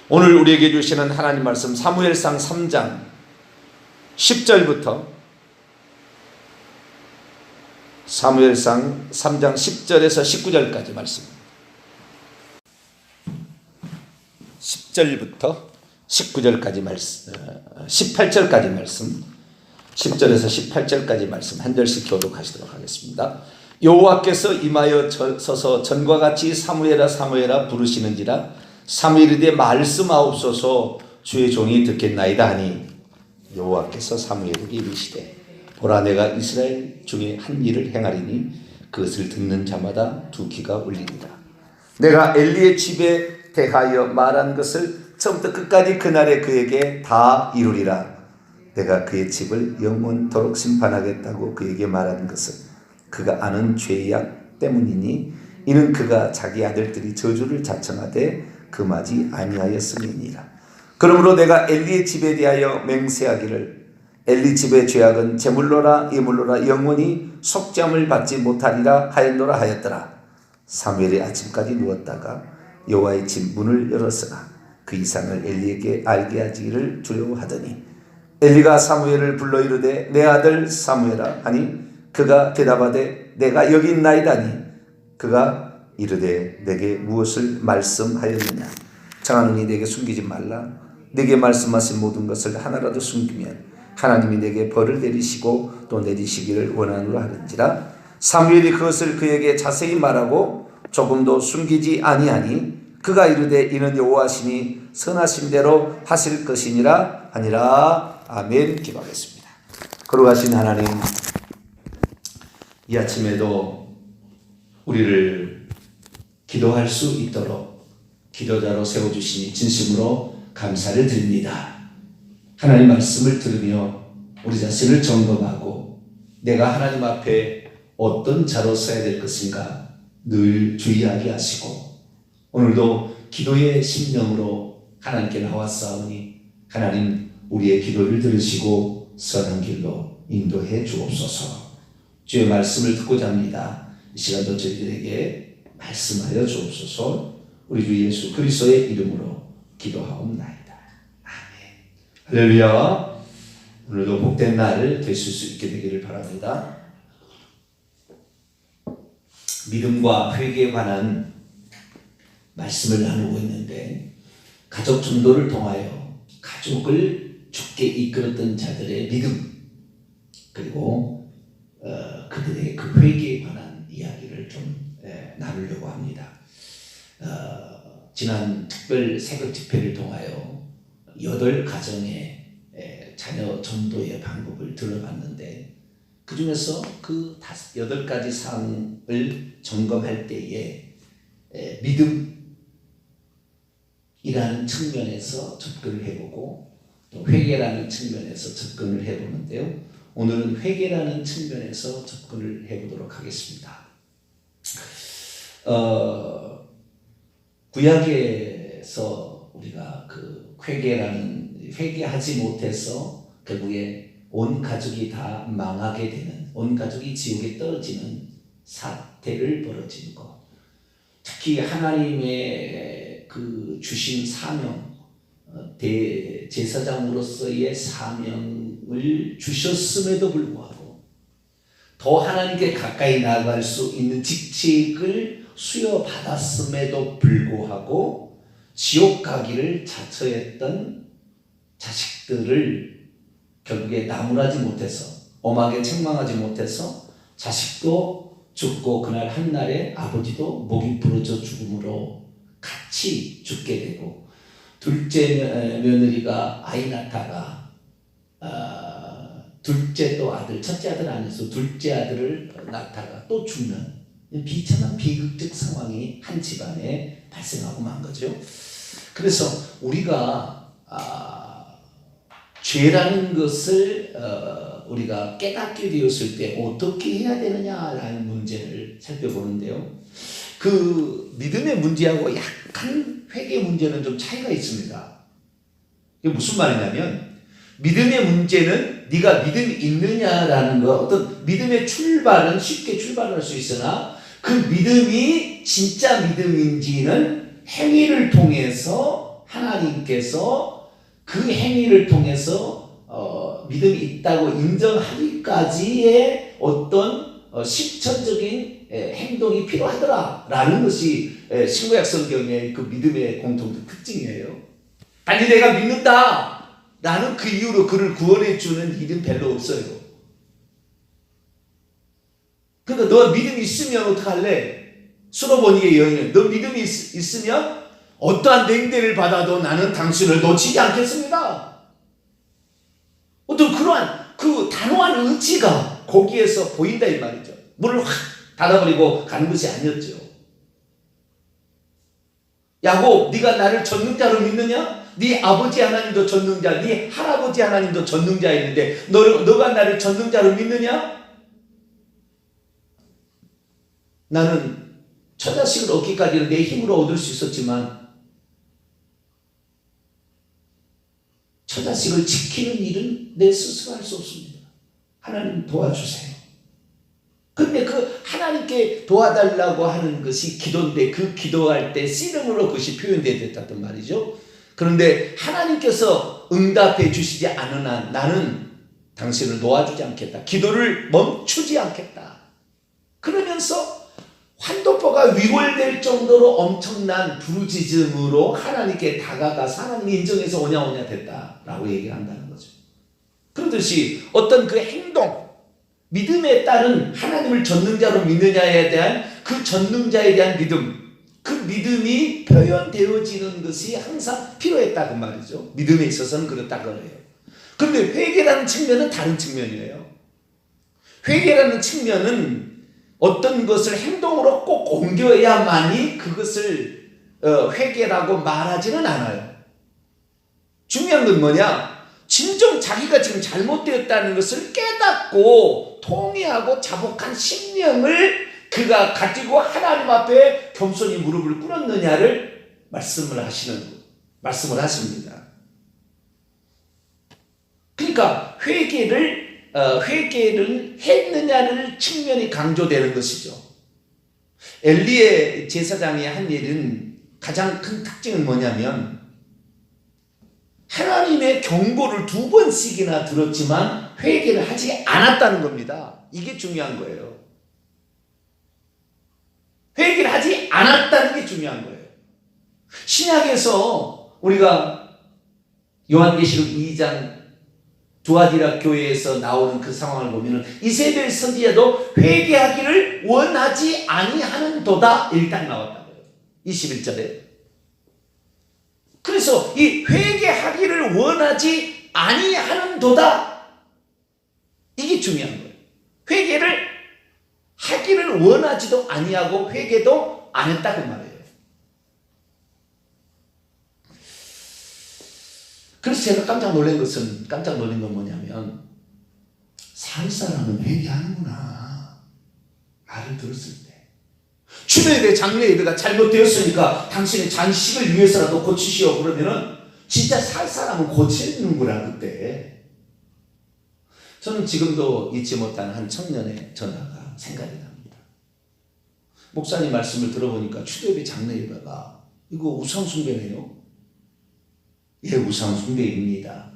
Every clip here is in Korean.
오늘 우리에게 주시는 하나님 말씀 사무엘상 3장 10절부터 사무엘상 3장 10절에서 19절까지 말씀. 10절부터 19절까지 말씀, 18절까지 말씀, 10절에서 18절까지 말씀 한 절씩 교독하시도록 하겠습니다. 여호와께서 임하여 서서 전과 같이 사무엘아 사무엘아 부르시는지라 사무엘이 이르되 말씀하옵소서 주의 종이 듣겠나이다 하니 여호와께서 사무엘에게 이르시되 보라 내가 이스라엘 중에 한 일을 행하리니 그것을 듣는 자마다 두 귀가 울리리라. 내가 엘리의 집에 대하여 말한 것을 처음부터 끝까지 그날에 그에게 다 이루리라. 내가 그의 집을 영원토록 심판하겠다고 그에게 말한 것은 그가 아는 죄악 때문이니 이는 그가 자기 아들들이 저주를 자청하되 금하지 아니하였음이니라. 그러므로 내가 엘리의 집에 대하여 맹세하기를 엘리 집의 죄악은 제물로라 예물로라 영원히 속죄함을 받지 못하리라 하였노라 하였더라. 사무엘이 아침까지 누웠다가 여호와의 집 문을 열었으나 그 이상을 엘리에게 알게 하기를 두려워하더니 엘리가 사무엘을 불러 이르되 내 아들 사무엘아 하니 그가 대답하되 내가 여기 있나이다니 그가 이르되 내게 무엇을 말씀하였느냐. 청하노니 내게 숨기지 말라. 내게 말씀하신 모든 것을 하나라도 숨기면 하나님이 내게 벌을 내리시고 또 내리시기를 원하노라 하는지라. 사무엘이 그것을 그에게 자세히 말하고 조금도 숨기지 아니하니 그가 이르되 이는 여호와시니 선하신 대로 하실 것이니라 하니라. 아멘. 기도하겠습니다. 거룩하신 하나님, 이 아침에도 우리를 기도할 수 있도록 기도자로 세워주시니 진심으로 감사를 드립니다. 하나님 말씀을 들으며 우리 자신을 점검하고 내가 하나님 앞에 어떤 자로 서야 될 것인가 늘 주의하게 하시고 오늘도 기도의 심령으로 하나님께 나왔사오니 하나님 우리의 기도를 들으시고 선한 길로 인도해 주옵소서. 주의 말씀을 듣고자 합니다. 이 시간도 저희들에게 말씀하여 주옵소서. 우리 주 예수 그리스도의 이름으로 기도하옵나이다. 아멘. 할렐루야. 오늘도 복된 날 되실 수 있게 되기를 바랍니다. 믿음과 회개에 관한 말씀을 나누고 있는데 가족 전도를 통하여 가족을 죽게 이끌었던 자들의 믿음 그리고 그들의 그 회개에 관한 이야기를 좀 나누려고 합니다. 지난 특별 새벽 집회를 통하여 8가정의 자녀 전도의 방법을 들어봤는데 그 중에서 그 8가지 사항을 점검할 때에 믿음이라는 측면에서 접근을 해보고 또 회개라는 측면에서 접근을 해보는데요. 오늘은 회개라는 측면에서 접근을 해보도록 하겠습니다. 구약에서 우리가 그 회개하지 못해서 결국에 온 가족이 다 망하게 되는, 온 가족이 지옥에 떨어지는 사태를 벌어지는 것. 특히 하나님의 그 주신 사명, 대제사장으로서의 사명을 주셨음에도 불구하고 더 하나님께 가까이 나아갈 수 있는 직책을 수여받았음에도 불구하고 지옥 가기를 자처했던 자식들을 결국에 나무라지 못해서 엄하게 책망하지 못해서 자식도 죽고 그날 한날에 아버지도 목이 부러져 죽음으로 같이 죽게 되고 둘째 며느리가 아이 낳다가 둘째 또 아들, 첫째 아들 안에서 둘째 아들을 낳다가 또 죽는 비참한 비극적 상황이 한 집안에 발생하고 만 거죠. 그래서 우리가 죄라는 것을 우리가 깨닫게 되었을 때 어떻게 해야 되느냐라는 문제를 살펴보는데요. 그 믿음의 문제하고 약간 회개 문제는 좀 차이가 있습니다. 이게 무슨 말이냐면 믿음의 문제는 네가 믿음이 있느냐라는 거, 어떤 믿음의 출발은 쉽게 출발할 수 있으나 그 믿음이 진짜 믿음인지는 행위를 통해서 하나님께서 그 행위를 통해서 믿음이 있다고 인정하기까지의 어떤 실천적인 행동이 필요하더라라는 것이 신구약 성경의 그 믿음의 공통적 특징이에요. 단지 내가 믿는다라는 그 이유로 그를 구원해 주는 일은 별로 없어요. 그러니까 너 믿음이 있으면 어떡할래? 수로보니의 여인은 너 믿음이 있으면 어떠한 냉대를 받아도 나는 당신을 놓치지 않겠습니다. 어떤 그러한 그 단호한 의지가 거기에서 보인다 이 말이죠. 문을 확 닫아버리고 가는 것이 아니었죠. 야곱, 네가 나를 전능자로 믿느냐? 네 아버지 하나님도 전능자, 네 할아버지 하나님도 전능자였는데 너가 나를 전능자로 믿느냐? 나는 처자식을 얻기까지는 내 힘으로 얻을 수 있었지만 처자식을 지키는 일은 내 스스로 할 수 없습니다. 하나님 도와주세요. 근데 그 하나님께 도와달라고 하는 것이 기도인데 그 기도할 때 씨름으로 그것이 표현되었단 말이죠. 그런데 하나님께서 응답해 주시지 않은 한 나는 당신을 놓아주지 않겠다. 기도를 멈추지 않겠다. 그러면서 환도포가 위골될 정도로 엄청난 부르짖음으로 하나님께 다가가서 하나님이 인정해서 오냐 됐다라고 얘기를 한다는 거죠. 그러듯이 어떤 그 행동, 믿음에 따른 하나님을 전능자로 믿느냐에 대한 그 전능자에 대한 믿음, 그 믿음이 표현되어지는 것이 항상 필요했다 그 말이죠. 믿음에 있어서는 그렇다 그래요. 그런데 회개라는 측면은 다른 측면이에요. 회개라는 측면은 어떤 것을 행동으로 꼭 옮겨야만이 그것을 회개라고 말하지는 않아요. 중요한 건 뭐냐? 진정 자기가 지금 잘못되었다는 것을 깨닫고 통회하고 자복한 심령을 그가 가지고 하나님 앞에 겸손히 무릎을 꿇었느냐를 말씀을 하십니다. 그러니까 회개를 했느냐를 측면이 강조되는 것이죠. 엘리의 제사장이 한 일은 가장 큰 특징은 뭐냐면 하나님의 경고를 2번씩이나 들었지만 회개를 하지 않았다는 겁니다. 이게 중요한 거예요. 회개를 하지 않았다는 게 중요한 거예요. 신약에서 우리가 요한계시록 2장 두아디라 교회에서 나오는 그 상황을 보면 이세벨 선지자도 회개하기를 원하지 아니하는도다 일단 나왔다고요. 21절에. 그래서 이 회개하기를 원하지 아니하는도다 이게 중요한 거예요. 회개를 하기를 원하지도 아니하고 회개도 안 했다고 말해요. 그래서 제가 깜짝 놀란 건 뭐냐면 살 사람은 회개하는구나 말을 들었을 때 추배예배 장례예배가 잘못되었으니까 당신의 장식을 위해서라도 고치시오 그러면은 진짜 살 사람은 고치는구나. 그때 저는 지금도 잊지 못한 한 청년의 전화가 생각이 납니다. 목사님 말씀을 들어보니까 추배예배 장례예배가 이거 우상숭배네요. 예, 우상숭배입니다.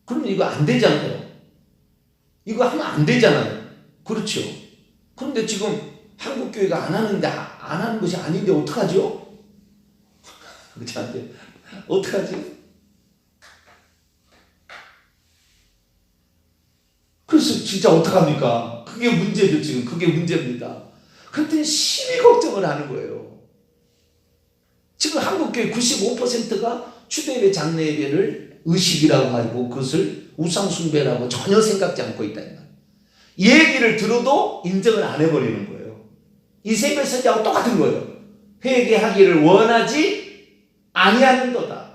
그러면 이거 안 되잖아요. 이거 하면 안 되잖아요. 그렇죠. 그런데 지금 한국교회가 안 하는 것이 아닌데 어떡하죠? 그렇지 않아요? 어떡하지? 그래서 진짜 어떡합니까? 그게 문제죠, 지금. 그게 문제입니다. 그랬더니 심히 걱정을 하는 거예요. 지금 한국교회 95%가 추배예배 장례예배를 의식이라고 하고 그것을 우상숭배라고 전혀 생각지 않고 있다. 이 얘기를 들어도 인정을 안 해버리는 거예요. 이세벨 선지자하고 똑같은 거예요. 회개하기를 원하지 아니하는도다.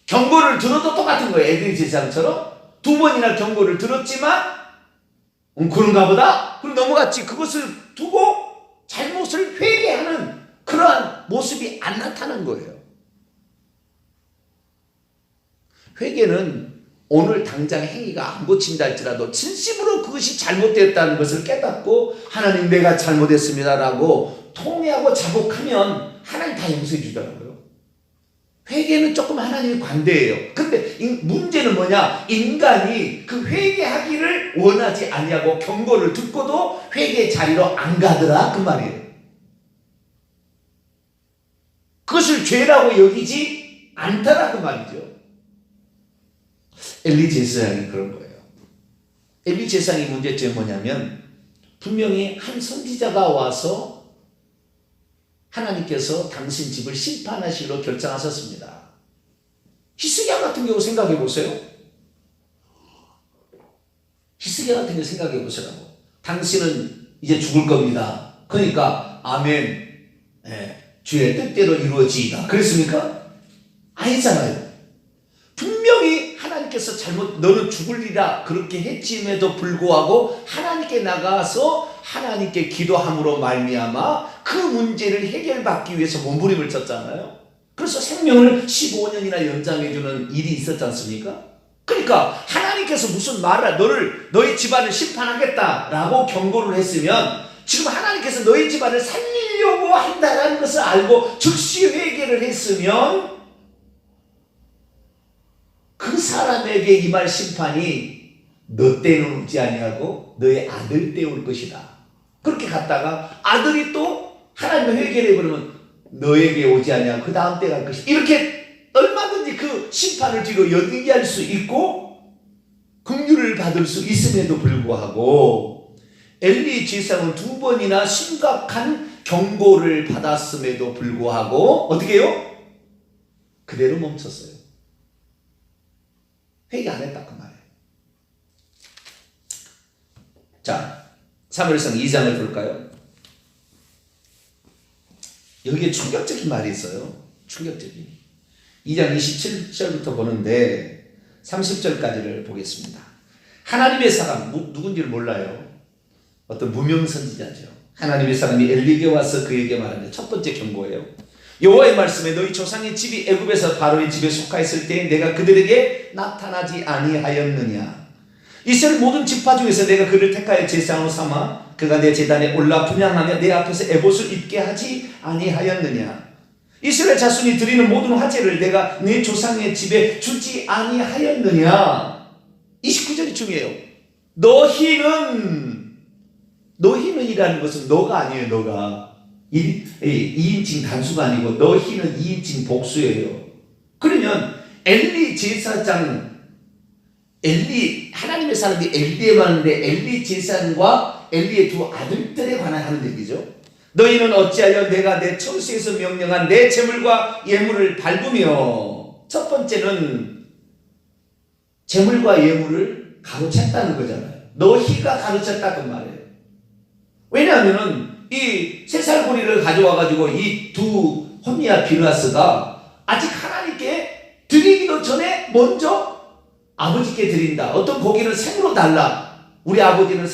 경고를 들어도 똑같은 거예요. 엘리 제사장처럼 2번이나 경고를 들었지만 그런가 보다. 그럼 넘어갔지. 그것을 두고 잘못을 회개하는 그러한 모습이 안 나타난 거예요. 회개는 오늘 당장 행위가 안 고친다 할지라도 진심으로 그것이 잘못되었다는 것을 깨닫고 하나님 내가 잘못했습니다라고 통회하고 자복하면 하나님 다 용서해 주더라고요. 회개는 조금 하나님이 관대해요. 근데 문제는 뭐냐? 인간이 그 회개하기를 원하지 아니하고 경고를 듣고도 회개 자리로 안 가더라 그 말이에요. 그것을 죄라고 여기지 않더라 그 말이죠. 엘리 제사장이 그런 거예요. 엘리 제사장의 문제점이 뭐냐면 분명히 한 선지자가 와서 하나님께서 당신 집을 심판하실로 결정하셨습니다. 히스기야 같은 경우 생각해 보세요. 히스기야 같은 경우 생각해 보시라고. 당신은 이제 죽을 겁니다. 그러니까 아멘. 주의 뜻대로 이루어지이다. 그랬습니까? 아니잖아요. 분명히 하나님께서 너는 죽으리라 그렇게 했음에도 불구하고 하나님께 나가서 하나님께 기도함으로 말미암아 그 문제를 해결받기 위해서 몸부림을 쳤잖아요. 그래서 생명을 15년이나 연장해주는 일이 있었지 않습니까? 그러니까 하나님께서 무슨 말을 너희 집안을 심판하겠다라고 경고를 했으면 지금 하나님께서 너희 집안을 살리려고 한다는 것을 알고 즉시 회개를 했으면 그 사람에게 임할 심판이 너 때는 오지 아니하고 너의 아들 때 올 것이다. 그렇게 갔다가 아들이 또 하나님의 회개를 해버리면 너에게 오지 아니하고 그 다음 때 갈 것이다. 이렇게 얼마든지 그 심판을 뒤로 연기할 수 있고 긍휼을 받을 수 있음에도 불구하고 엘리 제사장은 2번이나 심각한 경고를 받았음에도 불구하고 어떻게 해요? 그대로 멈췄어요. 회개 안 했다 그 말이에요. 자, 사무엘상 2장을 볼까요? 여기에 충격적인 말이 있어요. 충격적인. 2장 27절부터 보는데 30절까지를 보겠습니다. 하나님의 사람, 누군지를 몰라요. 어떤 무명 선지자죠. 하나님의 사람이 엘리에게 와서 그에게 말하는데 첫 번째 경고예요. 여호와의 말씀에 너희 조상의 집이 애굽에서 바로의 집에 속하였을 때 내가 그들에게 나타나지 아니하였느냐. 이스라엘 모든 지파 중에서 내가 그를 택하여 제사장으로 삼아 그가 내 제단에 올라 분향하며 내 앞에서 에봇을 입게 하지 아니하였느냐. 이스라엘 자손이 드리는 모든 화제를 내가 내 조상의 집에 주지 아니하였느냐. 29절이 중요해요. 너희는 이라는 것은 너가 아니에요. 너가 2인칭 단수가 아니고 너희는 2인칭 복수예요. 그러면 엘리 제사장, 하나님의 사람이 엘리에 말하는데 엘리 제사장과 엘리의 2 아들들에 관한 하는 얘기죠. 너희는 어찌하여 내가 내 처소에서 명령한 내 제물과 예물을 밟으며, 첫 번째는 제물과 예물을 가로챘다는 거잖아요. 너희가 가로챘다 그 말이에요. 왜냐하면은 이 쇠살고리를 가져와가지고 이 2 홈리와 비느하스가 아직 하나님께 드리기도 전에 먼저 아버지께 드린다. 어떤 고기는 생으로 달라. 우리 아버지는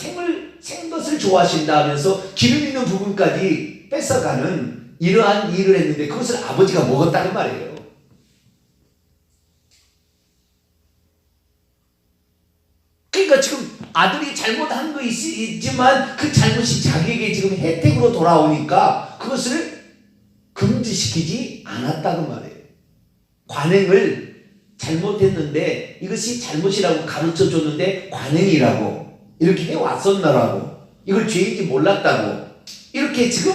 생것을 좋아하신다 하면서 기름 있는 부분까지 뺏어가는 이러한 일을 했는데 그것을 아버지가 먹었다는 말이에요. 그러니까 지금 아들이 잘못한 거 있지만 그 잘못이 자기에게 지금 혜택으로 돌아오니까 그것을 금지시키지 않았다는 말이에요. 관행을 잘못했는데 이것이 잘못이라고 가르쳐 줬는데 관행이라고 이렇게 해왔었나라고, 이걸 죄인지 몰랐다고 이렇게 지금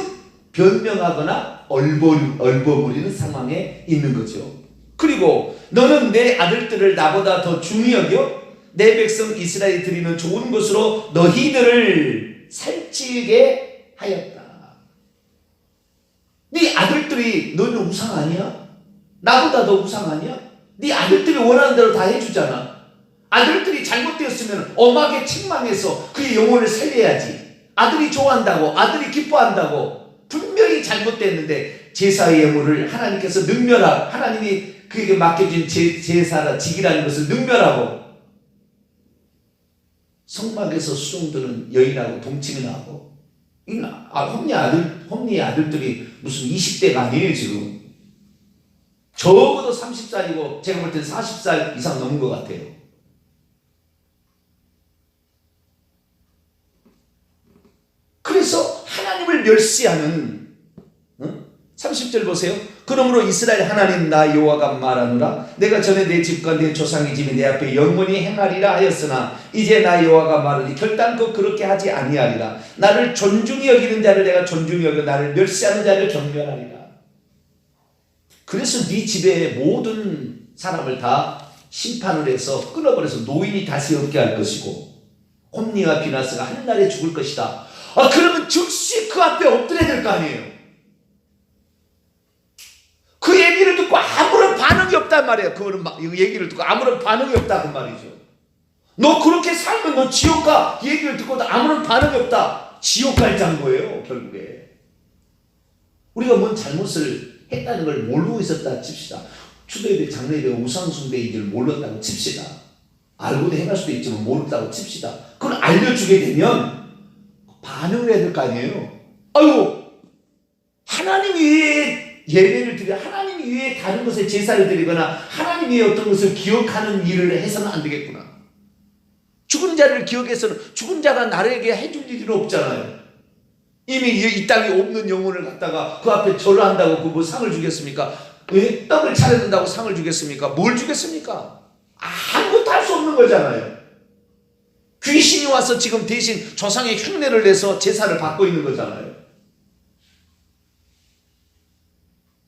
변명하거나 얼버무리는 상황에 있는 거죠. 그리고 너는 내 아들들을 나보다 더 중히 여겨 내 백성 이스라엘이 드리는 좋은 것으로 너희들을 살찌게 하였다. 네 아들들이 너는 우상 아니야? 나보다 더 우상 아니야? 네 아들들이 원하는 대로 다 해주잖아. 아들들이 잘못되었으면 엄하게 책망해서 그의 영혼을 살려야지. 아들이 좋아한다고, 아들이 기뻐한다고. 분명히 잘못됐는데 제사의 예물을 하나님께서 하나님이 그에게 맡겨준 제사라 직이라는 것을 능멸하고 성막에서 수종드는 여인하고 동침이나 하고, 홈리의 아들들이 무슨 20대가 아니에요 지금. 적어도 30살이고 제가 볼 때는 40살 이상 넘은 것 같아요. 그래서 하나님을 멸시하는 30절 보세요. 그러므로 이스라엘 하나님 나 여호와가 말하노라 내가 전에 내 집과 내 조상의 집이 내 앞에 영원히 행하리라 하였으나 이제 나 여호와가 말하니 결단코 그렇게 하지 아니하리라. 나를 존중히 여기는 자를 내가 존중히 여겨 나를 멸시하는 자를 경멸하리라. 그래서 네 집의 모든 사람을 다 심판을 해서 끊어버려서 노인이 다시 없게 할 것이고 홈니와 비나스가 한날에 죽을 것이다. 그러면 즉시 그 앞에 엎드려야 될 거 아니에요. 그 얘기를 듣고 아무런 반응이 없단 말이에요. 그 얘기를 듣고 아무런 반응이 없다 그 말이죠. 너 그렇게 살면 너 지옥 가. 얘기를 듣고도 아무런 반응이 없다. 지옥 갈 장고예요 결국에. 우리가 뭔 잘못을 했다는 걸 모르고 있었다 칩시다. 추도예배 장례예배 우상숭배인 줄 몰랐다고 칩시다. 알고도 행할 수도 있지만 모른다고 칩시다. 그걸 알려주게 되면 반응을 해야 될 거 아니에요. 아유 하나님 위에 예배를 드려 하나님 위에 다른 것에 제사를 드리거나 하나님 위에 어떤 것을 기억하는 일을 해서는 안 되겠구나. 죽은 자를 기억해서는 죽은 자가 나에게 해줄 일이 없잖아요. 이미 이 땅에 없는 영혼을 갖다가 그 앞에 절을 한다고 그 뭐 상을 주겠습니까? 왜 떡을 차려준다고 상을 주겠습니까? 뭘 주겠습니까? 아무것도 할 수 없는 거잖아요. 귀신이 와서 지금 대신 조상의 흉내를 내서 제사를 받고 있는 거잖아요.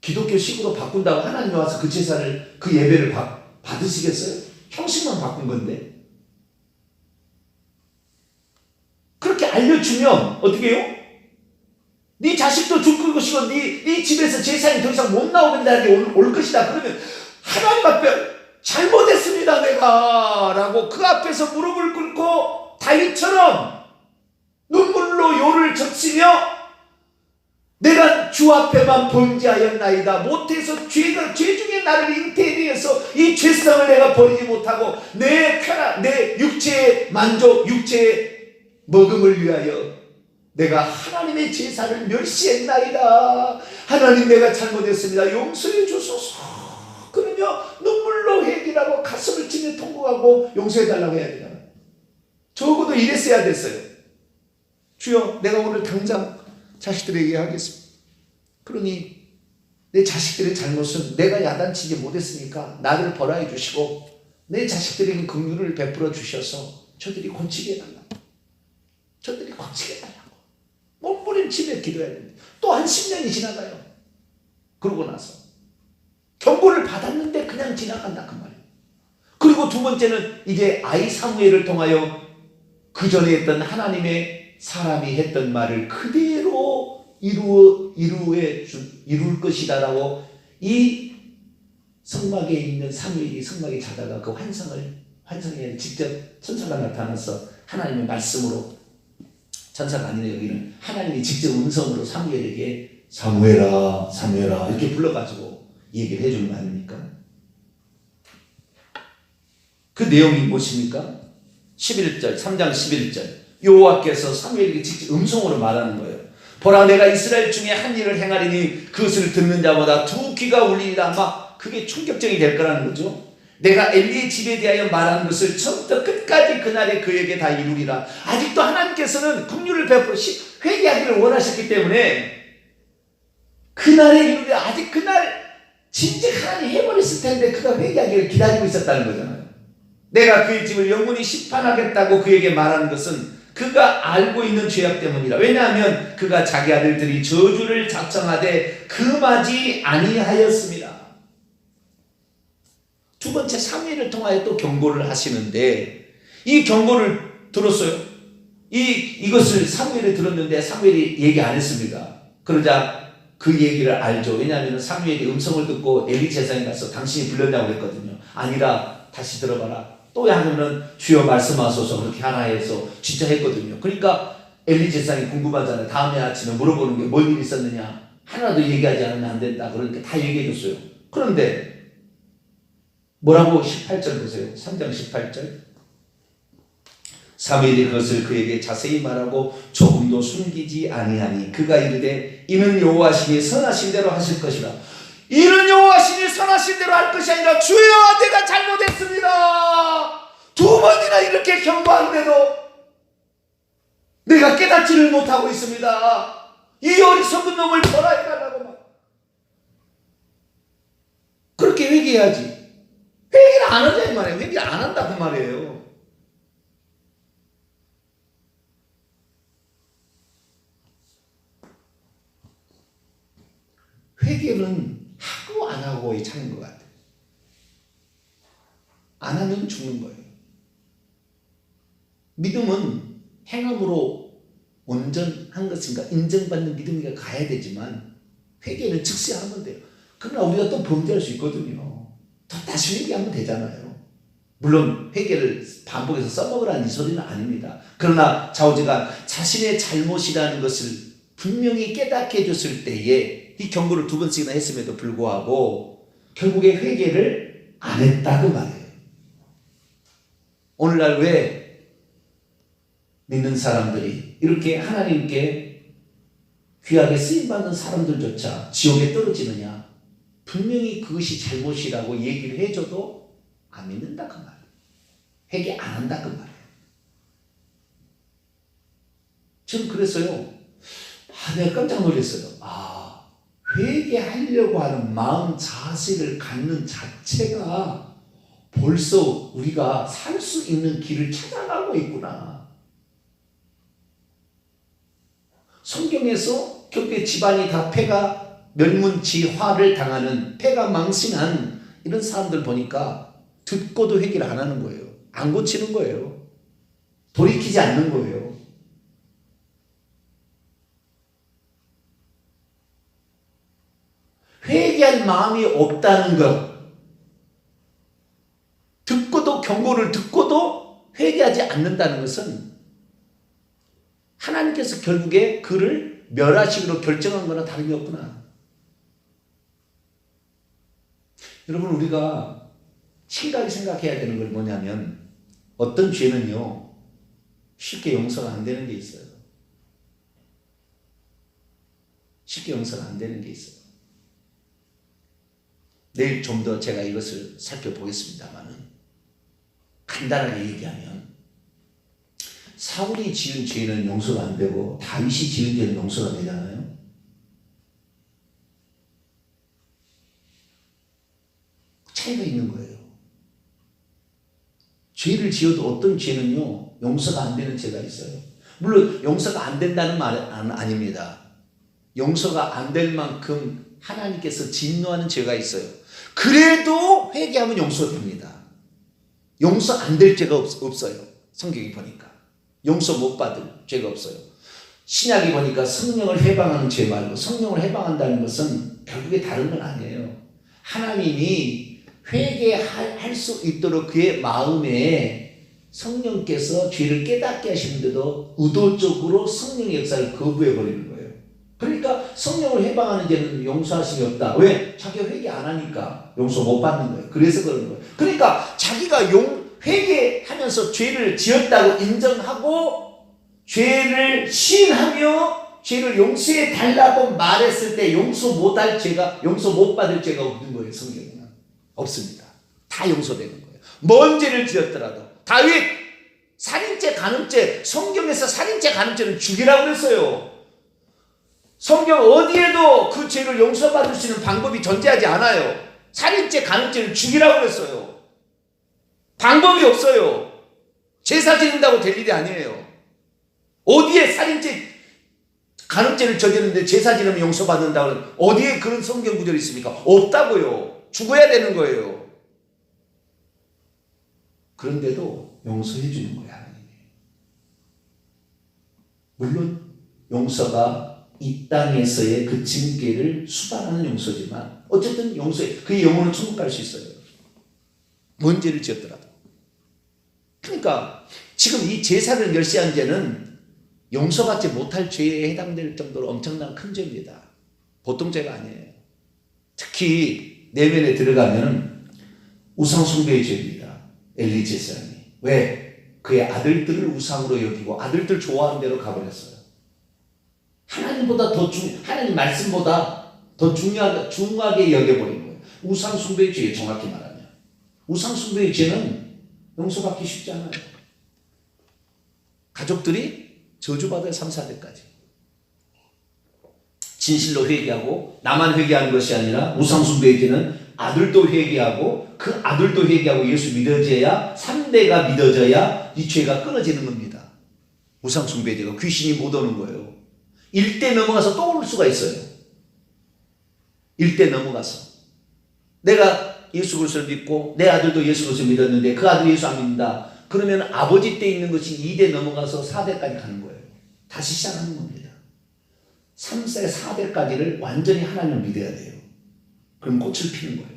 기독교식으로 바꾼다고 하나님이 와서 그 제사를 그 예배를 받으시겠어요? 형식만 바꾼 건데. 그렇게 알려주면 어떻게 해요? 네 자식도 죽을 것이고 네 집에서 제사는 더 이상 못 나오는 날이 올 것이다. 그러면 하나님 앞에 잘못했습니다 내가 라고 그 앞에서 무릎을 꿇고 다윗처럼 눈물로 요를 적시며 내가 주 앞에만 범죄하였나이다. 못해서 죄 중에 나를 잉태해서 이 죄성을 내가 버리지 못하고 내 육체의 만족 육체의 먹음을 위하여 내가 하나님의 제사를 멸시했나이다. 하나님 내가 잘못했습니다. 용서해 주소서. 그러며 눈물로 회개하고 가슴을 치며 통곡하고 용서해달라고 해야 되잖아요. 적어도 이랬어야 됐어요. 주여 내가 오늘 당장 자식들에게 하겠습니다. 그러니 내 자식들의 잘못은 내가 야단치지 못했으니까 나를 벌하여 주시고 내 자식들에게 긍휼을 베풀어 주셔서 저들이 고치게 해달라고. 저들이 고치게 해달라고. 몸부림치며 기도해야 됩니다. 또 한 10년이 지나가요. 그러고 나서 경고를 받았는데 그냥 지나간다 그 말이에요. 그리고 두 번째는 이제 아이 사무엘을 통하여 그 전에 했던 하나님의 사람이 했던 말을 그대로 이룰 것이다라고 이 성막에 있는 사무엘이 성막에 자다가 그 환상에 직접 천사가 나타나서 하나님의 말씀으로 천사가 아니라 여기는 하나님이 직접 음성으로 사무엘에게 사무엘아 사무엘아 이렇게 불러가지고 얘기를 해주는 거 아닙니까? 그 내용이 무엇입니까? 11절 3장 11절 여호와께서 사무엘에게 직접 음성으로 말하는 거예요. 보라 내가 이스라엘 중에 한 일을 행하리니 그것을 듣는 자마다 두 귀가 울리리라. 막 그게 충격적이 될 거라는 거죠. 내가 엘리의 집에 대하여 말하는 것을 처음부터 끝까지 그날에 그에게 다 이루리라. 아직도 하나님께서는 긍휼을 베풀어 회개하기를 원하셨기 때문에 그날에 이루리라. 아직 그날 진짜 하나님 해버렸을 텐데 그가 회개하기를 기다리고 있었다는 거잖아요. 내가 그의 집을 영원히 심판하겠다고 그에게 말하는 것은 그가 알고 있는 죄악 때문이라. 왜냐하면 그가 자기 아들들이 저주를 작정하되 금하지 아니하였습니다. 두 번째 사무엘을 통하여 또 경고를 하시는데 이 경고를 들었어요. 이것을 사무엘이 들었는데 사무엘이 얘기 안 했습니다. 그러자 그 얘기를 알죠. 왜냐하면 사무엘이 음성을 듣고 엘리 제사장에 가서 당신이 불렀냐고 그랬거든요. 아니라 다시 들어봐라. 또 하면은 주여 말씀하소서 그렇게 하나 해서 진짜 했거든요. 그러니까 엘리 제사장이 궁금하잖아요. 다음에 아침에 물어보는 게 뭔 일이 있었느냐. 하나도 얘기하지 않으면 안 된다. 그러니까 다 얘기해 줬어요. 그런데 뭐라고 18절 보세요. 3장 18절 사무엘이 그것을 그에게 자세히 말하고 조금도 숨기지 아니하니 그가 이르되 이는 여호와시니 선하신 대로 하실 것이라. 이는 여호와시니 선하신 대로 할 것이 아니라 주여 내가 잘못했습니다. 두 번이나 이렇게 경고하는데도 내가 깨닫지를 못하고 있습니다. 이 어리석은 놈을 벌하여달라고 막. 그렇게 회개해야지. 회개를 안 하자 이 말이에요. 회개를 안 한다 그 말이에요. 회개는 하고 안 하고의 차이인 것 같아요. 안 하면 죽는 거예요. 믿음은 행함으로 온전한 것인가 인정받는 믿음이 가야 되지만 회개는 즉시 하면 돼요. 그러나 우리가 또 범죄할 수 있거든요. 또 다시 회개하면 되잖아요. 물론 회개를 반복해서 써먹으라는 이 소리는 아닙니다. 그러나 좌우지간 자신의 잘못이라는 것을 분명히 깨닫게 해줬을 때에 이 경고를 2번씩이나 했음에도 불구하고 결국에 회개를 안 했다 그 말이에요. 오늘날 왜 믿는 사람들이 이렇게 하나님께 귀하게 쓰임받는 사람들조차 지옥에 떨어지느냐? 분명히 그것이 잘못이라고 얘기를 해줘도 안 믿는다 그 말이에요. 회개 안 한다 그 말이에요. 저는 그랬어요. 내가 깜짝 놀랐어요. 회개하려고 하는 마음 자세를 갖는 자체가 벌써 우리가 살 수 있는 길을 찾아가고 있구나. 성경에서 결국에 집안이 다 폐가 멸문지화를 당하는 폐가 망신한 이런 사람들 보니까 듣고도 회개를 안 하는 거예요. 안 고치는 거예요. 돌이키지 않는 거예요. 회개할 마음이 없다는 것, 듣고도 경고를 듣고도 회개하지 않는다는 것은 하나님께서 결국에 그를 멸하시기로 결정한 거나 다름이 없구나. 여러분 우리가 심각하게 생각해야 되는 걸 뭐냐면 어떤 죄는요 쉽게 용서가 안 되는 게 있어요. 쉽게 용서가 안 되는 게 있어요. 내일 좀 더 제가 이것을 살펴보겠습니다만은 간단하게 얘기하면 사울이 지은 죄는 용서가 안 되고 다윗이 지은 죄는 용서가 되잖아요. 차이가 있는 거예요. 죄를 지어도 어떤 죄는요 용서가 안 되는 죄가 있어요. 물론 용서가 안 된다는 말은 아닙니다. 용서가 안 될 만큼 하나님께서 진노하는 죄가 있어요. 그래도 회개하면 용서됩니다. 용서 안 될 죄가 없어요. 성경이 보니까 용서 못 받을 죄가 없어요. 신약이 보니까 성령을 해방하는 죄 말고 성령을 해방한다는 것은 결국에 다른 건 아니에요. 하나님이 회개할 수 있도록 그의 마음에 성령께서 죄를 깨닫게 하시는데도 의도적으로 성령의 역사를 거부해버리는 거예요. 그러니까 성령을 해방하는 죄는 용서하심이 없다. 왜? 자기가 회개 안 하니까 용서 못 받는 거예요. 그래서 그러는 거예요. 그러니까 자기가 회개하면서 죄를 지었다고 인정하고 죄를 시인하며 죄를 용서해 달라고 말했을 때 용서 못 받을 죄가 없는 거예요. 성경에는 없습니다. 다 용서되는 거예요. 먼 죄를 지었더라도 다윗 살인죄, 간음죄, 성경에서 살인죄, 간음죄는 죽이라고 그랬어요. 성경 어디에도 그 죄를 용서받을 수 있는 방법이 존재하지 않아요. 살인죄, 간음죄는 죽이라고 그랬어요. 방법이 없어요. 제사 지는다고 될 일이 아니에요. 어디에 살인죄, 간음죄를 저지르는데 제사 지르면 용서받는다고 어디에 그런 성경 구절이 있습니까? 없다고요. 죽어야 되는 거예요. 그런데도 용서해 주는 거야, 하나님이. 물론 용서가 이 땅에서의 그 징계를 수반하는 용서지만 어쨌든 용서해. 그의 영혼은 천국 갈 수 있어요. 뭔 죄를 지었더라도. 그러니까 지금 이 제사를 멸시한 죄는 용서받지 못할 죄에 해당될 정도로 엄청난 큰 죄입니다. 보통 죄가 아니에요. 특히 내면에 들어가면 우상숭배의 죄입니다. 엘리 제사장이. 왜? 그의 아들들을 우상으로 여기고 아들들 좋아하는 대로 가버렸어요. 하나님보다 하나님 말씀보다 더 중요하게 여겨버린 거예요. 우상숭배의 죄, 정확히 말하면. 우상숭배의 죄는 용서받기 쉽지 않아요. 가족들이 저주받아요. 3, 4대까지. 진실로 회개하고 나만 회개하는 것이 아니라 우상숭배의 죄는 아들도 회개하고 그 아들도 회개하고 예수 믿어져야 3대가 믿어져야 이 죄가 끊어지는 겁니다. 우상 숭배제가 귀신이 못 오는 거예요. 1대 넘어가서 또 올 수가 있어요. 1대 넘어가서 내가 예수 그리스도를 믿고 내 아들도 예수 그리스도를 믿었는데 그 아들이 예수 안 믿는다. 그러면 아버지 때 있는 것이 2대 넘어가서 4대까지 가는 거예요. 다시 시작하는 겁니다. 3세 4대까지를 완전히 하나님을 믿어야 돼요. 그럼 꽃을 피는 거예요.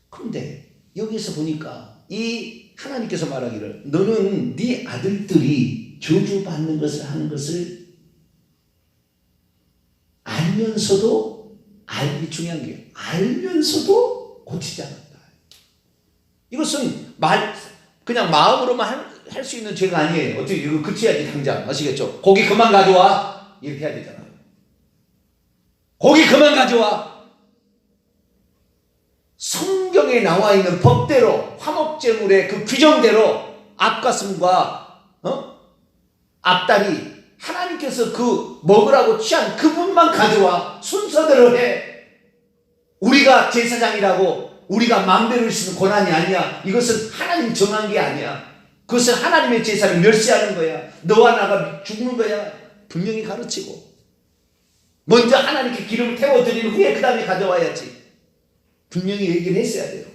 그런데 여기서 보니까 이 하나님께서 말하기를 너는 네 아들들이 저주받는 것을 하는 것을 알면서도 중요한 게 알면서도 고치지 않았다. 이것은 그냥 마음으로만 할 수 있는 죄가 아니에요. 어떻게 이거 그쳐야지 당장. 아시겠죠? 고기 그만 가져와 이렇게 해야 되잖아요. 고기 그만 가져와. 성경에 나와 있는 법대로 화목제물의 그 규정대로 앞가슴과 앞다리 하나님께서 그 먹으라고 취한 그분만 가져와. 순서대로 해. 우리가 제사장이라고 우리가 마음대로 할 수 있는 권한이 아니야. 이것은 하나님 정한 게 아니야. 그것은 하나님의 제사를 멸시하는 거야. 너와 나가 죽는 거야. 분명히 가르치고 먼저 하나님께 기름을 태워드린 후에 그 다음에 가져와야지. 분명히 얘기를 했어야 돼요.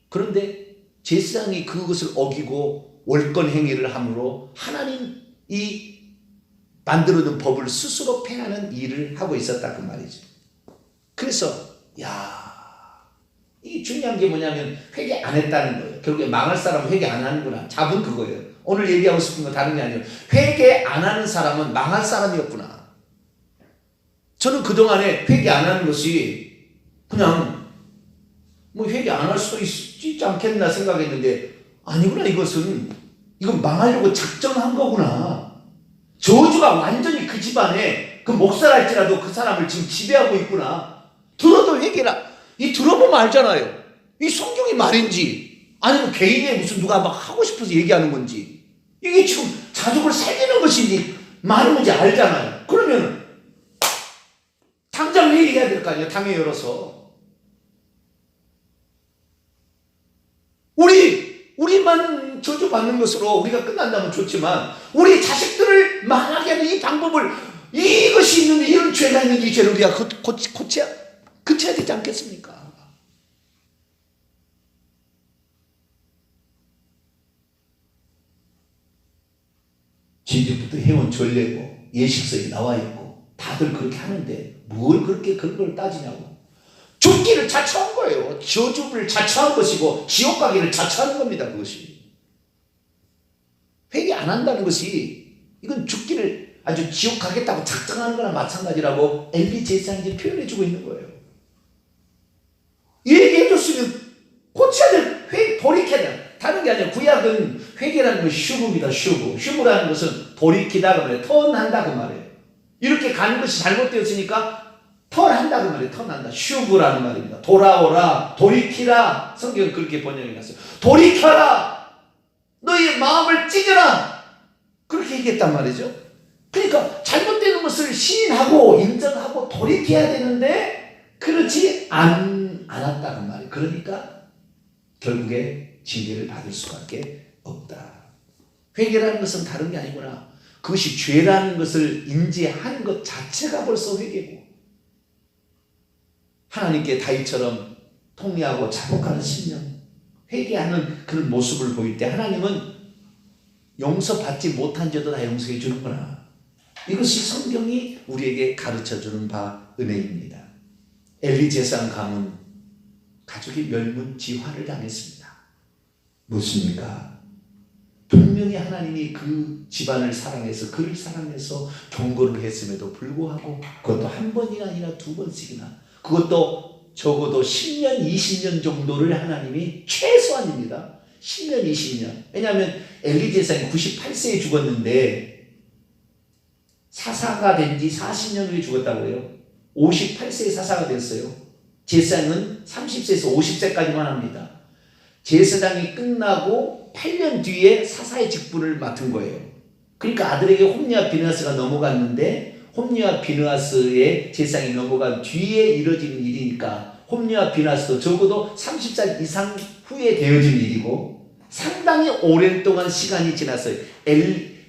그런데 제사장이 그것을 어기고 월권 행위를 함으로 하나님이 만들어둔 법을 스스로 폐하는 일을 하고 있었다 그 말이죠. 그래서 이 중요한 게 뭐냐면 회개 안 했다는 거예요. 결국에 망할 사람은 회개 안 하는구나. 답은 그거예요. 오늘 얘기하고 싶은 건 다른 게 아니에요. 회개 안 하는 사람은 망할 사람이었구나. 저는 그동안에 회개 안 하는 것이 그냥 회개 안 할 수도 있지 않겠나 생각했는데 아니구나. 이건 망하려고 작정한 거구나. 저주가 완전히 그 집안에 그 목사랄지라도 그 사람을 지금 지배하고 있구나. 들어도 회개라. 들어보면 알잖아요. 이 성경이 말인지 아니면 개인의 무슨 누가 막 하고 싶어서 얘기하는 건지 이게 지금 자족을 살리는 것인지 말인지 알잖아요. 그러면 당장 회개해야 될 거 아니에요. 당에 열어서. 우리만 저주받는 것으로 우리가 끝난다면 좋지만 우리 자식들을 망하게 하는 이 방법을 이것이 있는데 이런 죄가 있는데 이 죄를 우리가 그쳐야 되지 않겠습니까? 진즉부터 해온 전례고 예식서에 나와 있고 다들 그렇게 하는데 뭘 그렇게 그런 걸 따지냐고. 죽기를 자처한 거예요. 저주를 자처한 것이고 지옥 가기를 자처하는 겁니다. 그것이. 회개 안 한다는 것이 이건 죽기를 아주 지옥 가겠다고 작정하는 거나 마찬가지라고 엘리 제사장이 표현해주고 있는 거예요. 얘기해줬으면 고쳐야 될, 돌이켜야 돼. 다른 게 아니라 구약은 회개라는 건 슈브입니다. 슈브라는 것은 돌이키다 그 말이에요. 턴한다 그 말이에요. 이렇게 가는 것이 잘못되었으니까 턴한다 그 말이에요. 턴한다. 슈브라는 말입니다. 돌아오라, 돌이키라. 성경은 그렇게 번역이 났어요. 돌이켜라. 너의 마음을 찢어라. 그렇게 얘기했단 말이죠. 그러니까 잘못되는 것을 시인하고 인정하고 돌이켜야 되는데 그렇지 않았다 그 말이에요. 그러니까 결국에 징계를 받을 수밖에 없다. 회개라는 것은 다른 게 아니구나. 그것이 죄라는 것을 인지하는 것 자체가 벌써 회개고, 하나님께 다윗처럼 통회하고 자복하는 심령, 회개하는 그런 모습을 보일 때 하나님은 용서받지 못한 죄도 다 용서해 주는구나. 이것이 성경이 우리에게 가르쳐주는 바 은혜입니다. 엘리 제사장 가문 가족이 멸문지화를 당했습니다. 무엇입니까? 분명히 하나님이 그 집안을 사랑해서 그를 사랑해서 경고를 했음에도 불구하고 그것도 한 번이 아니라 두 번씩이나, 그것도 적어도 10년 20년 정도를 하나님이 최소한입니다. 10년 20년. 왜냐하면 엘리 제사장이 98세에 죽었는데 사사가 된 지 40년 후에 죽었다고 해요. 58세에 사사가 됐어요. 제사장은 30세에서 50세까지만 합니다. 제사장이 끝나고 8년 뒤에 사사의 직분을 맡은 거예요. 그러니까 아들에게 홈리와 비느하스가 넘어갔는데 홈리와 비느하스의 제사장이 넘어간 뒤에 이뤄지는 일이니까 홈리와 비느하스도 적어도 30살 이상 후에 되어진 일이고 상당히 오랜 동안 시간이 지났어요.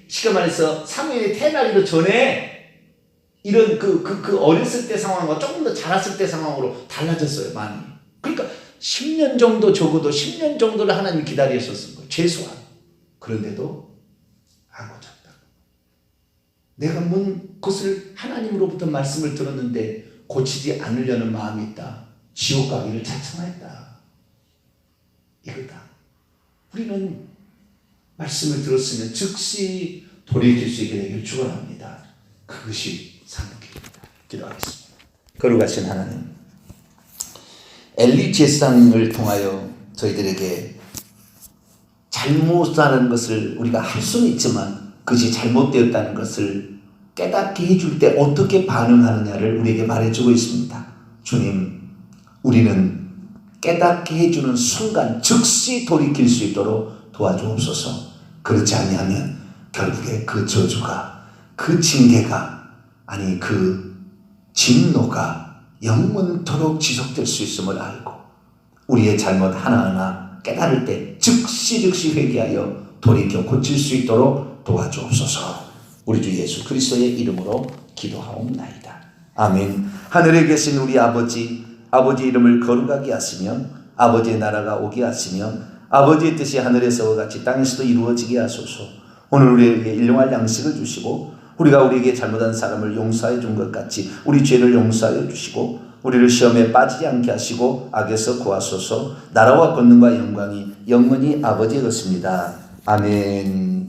시가 말해서 사무엘이 태어나기도 전에 이런 그 어렸을 때 상황과 조금 더 자랐을 때 상황으로 달라졌어요, 많이. 그러니까 10년 정도, 적어도 10년 정도를 하나님이 기다리셨을 거예요, 최소한. 그런데도 안 고쳤다. 내가 뭔 것을 하나님으로부터 말씀을 들었는데 고치지 않으려는 마음이 있다. 지옥 가기를 자청했다. 이거다. 우리는 말씀을 들었으면 즉시 돌이킬 수 있게 되기를 축원합니다. 그것이 사는 길입니다. 기도하겠습니다. 거룩하신 하나님, 엘리 제사장을 통하여 저희들에게 잘못하는 것을 우리가 할 수는 있지만 그것이 잘못되었다는 것을 깨닫게 해줄 때 어떻게 반응하느냐를 우리에게 말해주고 있습니다. 주님, 우리는 깨닫게 해주는 순간 즉시 돌이킬 수 있도록 도와주옵소서. 그렇지 아니하면 결국에 그 저주가, 그 징계가, 아니 그 진노가 영원토록 지속될 수 있음을 알고 우리의 잘못 하나하나 깨달을 때 즉시 회개하여 돌이켜 고칠 수 있도록 도와주옵소서. 우리 주 예수 그리스도의 이름으로 기도하옵나이다. 아멘. 하늘에 계신 우리 아버지, 아버지의 이름을 거룩하게 하시며 아버지의 나라가 오게 하시며 아버지의 뜻이 하늘에서와 같이 땅에서도 이루어지게 하소서. 오늘 우리에게 일용할 양식을 주시고 우리가 우리에게 잘못한 사람을 용서해 준 것 같이 우리 죄를 용서하여 주시고 우리를 시험에 빠지지 않게 하시고 악에서 구하소서. 나라와 권능과 영광이 영원히 아버지의 것입니다. 아멘.